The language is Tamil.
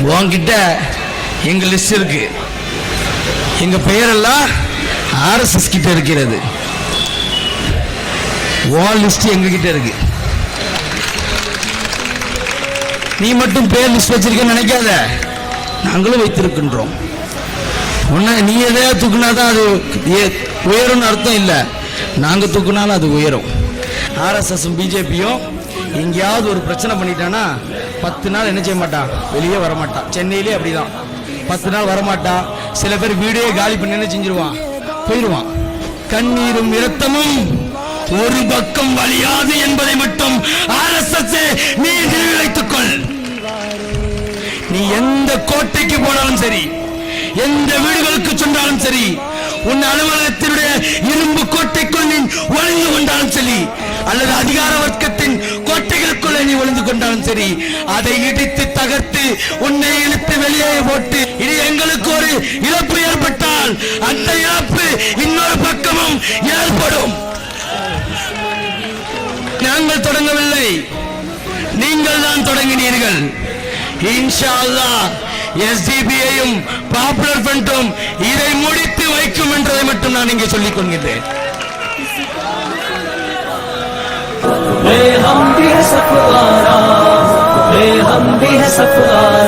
உன்கிட்ட எங்க லிஸ்ட் இருக்கு. எங்க பெயரெல்லாம் ஆர்எஸ்எஸ் கிட்ட இருக்கிறது. உன் லிஸ்ட் எங்க கிட்ட இருக்கு. நீ மட்டும் பேர் லிஸ்ட் வச்சிருக்கன்னு நினைக்காத, நாங்களும் வைத்திருக்கின்றோம். நீ எதையா தூக்குனாதான் அது உயரும்னு அர்த்தம் இல்லை. நாங்க தூக்குனாலும் அது உயரும். ஆர்எஸ்எஸும் பிஜேபியும் எங்கேயாவது ஒரு பிரச்சனை பண்ணிட்டானா 10 நாள் என்ன செய்ய மாட்டான், வெளியே வரமாட்டான். சென்னையிலே அப்படிதான் 10 நாள் வரமாட்டான். சில பேர் வீடே காலி பண்ணி என்ன செஞ்சிருவான், போயிடுவான். கண்ணீரும் இரத்தமும் ஒரு பக்கம் வலியாது என்பதை மட்டும் ஆர்எஸ்எஸ் நீ வைத்துக் கொள். நீ எந்த கோட்டைக்கு போனாலும் சரி, எந்த வீடுகளுக்கு சென்றாலும் சரி, உன் அலுவலகத்தினுடைய இரும்பு கோட்டைக்குள் நீ ஒளிந்து கொண்டாலும் சரி, அல்லது அதிகார வர்க்கத்தின் கோட்டைகளுக்குள்ள நீ ஒளிந்து கொண்டாலும் சரி, அதை இடித்து தகர்த்து உன்னை இழுத்து வெளியே போட்டு இது எங்களுக்கு ஒரு இழப்பு ஏற்பட்டால் அந்த இழப்பு இன்னொரு பக்கமும் ஏற்படும். நாங்கள் தொடங்கவில்லை, நீங்கள் தான் தொடங்கினீர்கள். இன்ஷா அல்லாஹ் எஸ்டிபிஐயும் பாப்புலர் ஃப்ரண்டும் இதை முடித்து வைக்கும் என்றதை மட்டும் நான் இங்கே சொல்லிக் கொள்கின்றேன். हम भी है सफवारा, हम भी है सफवारा।